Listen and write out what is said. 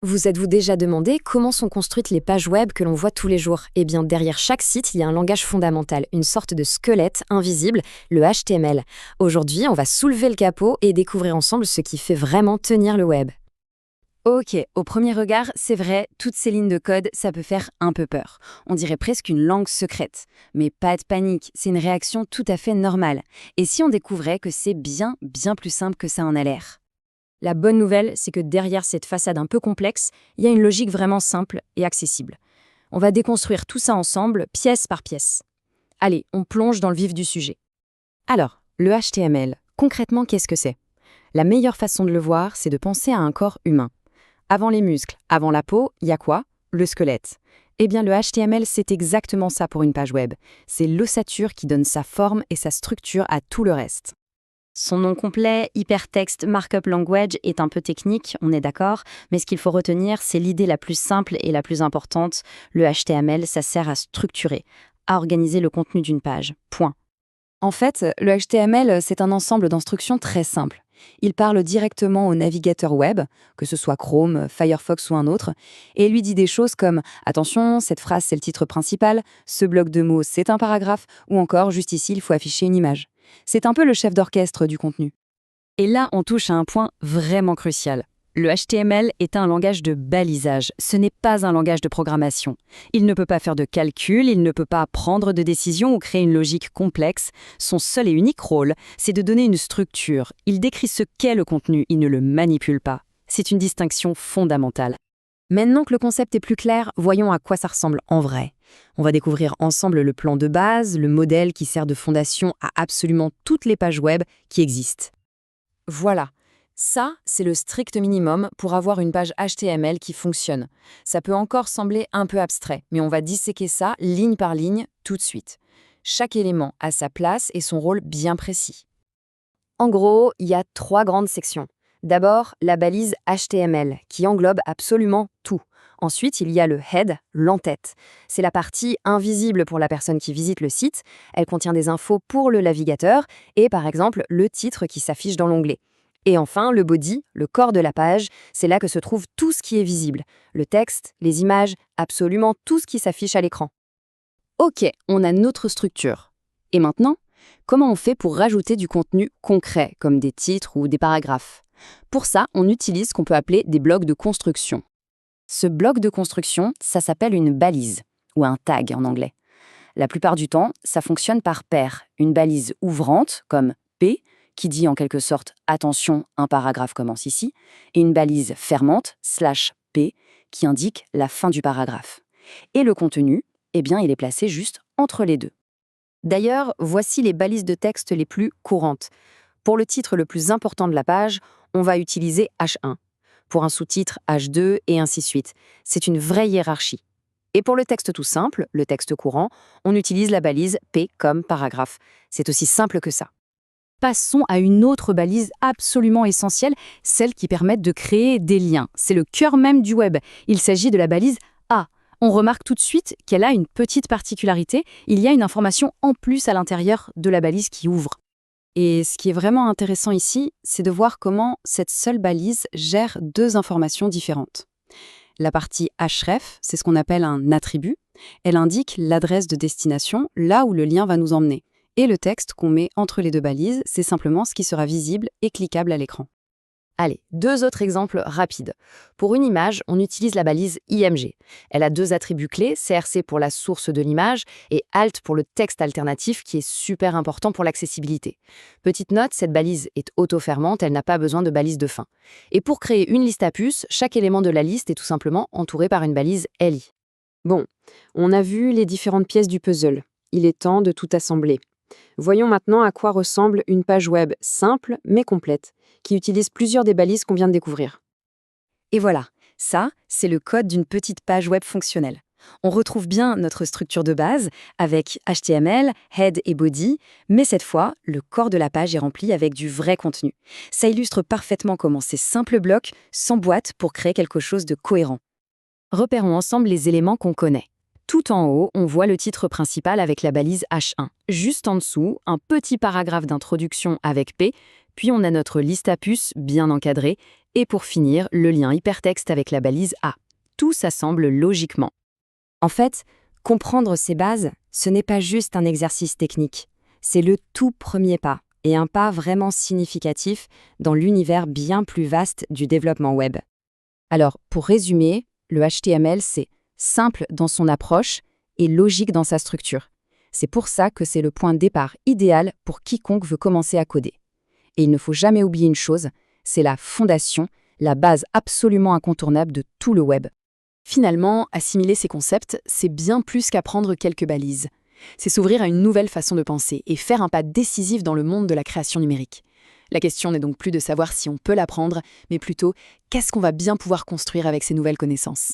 Vous êtes-vous déjà demandé comment sont construites les pages web que l'on voit tous les jours? Eh bien, derrière chaque site, il y a un langage fondamental, une sorte de squelette invisible, le HTML. Aujourd'hui, on va soulever le capot et découvrir ensemble ce qui fait vraiment tenir le web. Ok, au premier regard, c'est vrai, toutes ces lignes de code, ça peut faire un peu peur. On dirait presque une langue secrète. Mais pas de panique, c'est une réaction tout à fait normale. Et si on découvrait que c'est bien plus simple que ça en a l'air? La bonne nouvelle, c'est que derrière cette façade un peu complexe, il y a une logique vraiment simple et accessible. On va déconstruire tout ça ensemble, pièce par pièce. Allez, on plonge dans le vif du sujet. Alors, le HTML, concrètement, qu'est-ce que c'est? La meilleure façon de le voir, c'est de penser à un corps humain. Avant les muscles, avant la peau, il y a quoi? Le squelette. Eh bien, le HTML, c'est exactement ça pour une page web. C'est l'ossature qui donne sa forme et sa structure à tout le reste. Son nom complet, Hypertext Markup Language, est un peu technique, on est d'accord, mais ce qu'il faut retenir, c'est l'idée la plus simple et la plus importante. Le HTML, ça sert à structurer, à organiser le contenu d'une page. Point. En fait, le HTML, c'est un ensemble d'instructions très simples. Il parle directement au navigateur web, que ce soit Chrome, Firefox ou un autre, et lui dit des choses comme «Attention, cette phrase c'est le titre principal, ce bloc de mots c'est un paragraphe», ou encore «Juste ici, il faut afficher une image». C'est un peu le chef d'orchestre du contenu. Et là, on touche à un point vraiment crucial. Le HTML est un langage de balisage, ce n'est pas un langage de programmation. Il ne peut pas faire de calcul, il ne peut pas prendre de décision ou créer une logique complexe. Son seul et unique rôle, c'est de donner une structure. Il décrit ce qu'est le contenu, il ne le manipule pas. C'est une distinction fondamentale. Maintenant que le concept est plus clair, voyons à quoi ça ressemble en vrai. On va découvrir ensemble le plan de base, le modèle qui sert de fondation à absolument toutes les pages web qui existent. Voilà. Ça, c'est le strict minimum pour avoir une page HTML qui fonctionne. Ça peut encore sembler un peu abstrait, mais on va disséquer ça ligne par ligne tout de suite. Chaque élément a sa place et son rôle bien précis. En gros, il y a 3 grandes sections. D'abord, la balise HTML, qui englobe absolument tout. Ensuite, il y a le head, l'entête. C'est la partie invisible pour la personne qui visite le site. Elle contient des infos pour le navigateur et, par exemple, le titre qui s'affiche dans l'onglet. Et enfin, le body, le corps de la page, c'est là que se trouve tout ce qui est visible. Le texte, les images, absolument tout ce qui s'affiche à l'écran. Ok, on a notre structure. Et maintenant, comment on fait pour rajouter du contenu concret, comme des titres ou des paragraphes? Pour ça, on utilise ce qu'on peut appeler des blocs de construction. Ce bloc de construction, ça s'appelle une balise, ou un tag en anglais. La plupart du temps, ça fonctionne par paire. Une balise ouvrante, comme P, qui dit en quelque sorte « attention, un paragraphe commence ici », et une balise fermante, /P, qui indique la fin du paragraphe. Et le contenu, eh bien, il est placé juste entre les deux. D'ailleurs, voici les balises de texte les plus courantes. Pour le titre le plus important de la page, on va utiliser H1. Pour un sous-titre, H2 et ainsi de suite. C'est une vraie hiérarchie. Et pour le texte tout simple, le texte courant, on utilise la balise P comme paragraphe. C'est aussi simple que ça. Passons à une autre balise absolument essentielle, celle qui permet de créer des liens. C'est le cœur même du web. Il s'agit de la balise A. On remarque tout de suite qu'elle a une petite particularité. Il y a une information en plus à l'intérieur de la balise qui ouvre. Et ce qui est vraiment intéressant ici, c'est de voir comment cette seule balise gère 2 informations différentes. La partie href, c'est ce qu'on appelle un attribut. Elle indique l'adresse de destination, là où le lien va nous emmener. Et le texte qu'on met entre les 2 balises, c'est simplement ce qui sera visible et cliquable à l'écran. Allez, 2 autres exemples rapides. Pour une image, on utilise la balise IMG. Elle a 2 attributs clés, CRC pour la source de l'image et ALT pour le texte alternatif qui est super important pour l'accessibilité. Petite note, cette balise est auto-fermante, elle n'a pas besoin de balise de fin. Et pour créer une liste à puces, chaque élément de la liste est tout simplement entouré par une balise LI. Bon, on a vu les différentes pièces du puzzle. Il est temps de tout assembler. Voyons maintenant à quoi ressemble une page web simple mais complète, qui utilise plusieurs des balises qu'on vient de découvrir. Et voilà, ça, c'est le code d'une petite page web fonctionnelle. On retrouve bien notre structure de base avec HTML, head et body, mais cette fois, le corps de la page est rempli avec du vrai contenu. Ça illustre parfaitement comment ces simples blocs s'emboîtent pour créer quelque chose de cohérent. Repérons ensemble les éléments qu'on connaît. Tout en haut, on voit le titre principal avec la balise H1. Juste en dessous, un petit paragraphe d'introduction avec P, puis on a notre liste à puces bien encadrée, Et pour finir, le lien hypertexte avec la balise A. Tout s'assemble logiquement. En fait, comprendre ces bases, ce n'est pas juste un exercice technique. C'est le tout premier pas, et un pas vraiment significatif dans l'univers bien plus vaste du développement web. Alors, pour résumer, le HTML, c'est simple dans son approche et logique dans sa structure. C'est pour ça que c'est le point de départ idéal pour quiconque veut commencer à coder. Et il ne faut jamais oublier une chose, c'est la fondation, la base absolument incontournable de tout le web. Finalement, assimiler ces concepts, c'est bien plus qu'apprendre quelques balises. C'est s'ouvrir à une nouvelle façon de penser et faire un pas décisif dans le monde de la création numérique. La question n'est donc plus de savoir si on peut l'apprendre, mais plutôt qu'est-ce qu'on va bien pouvoir construire avec ces nouvelles connaissances.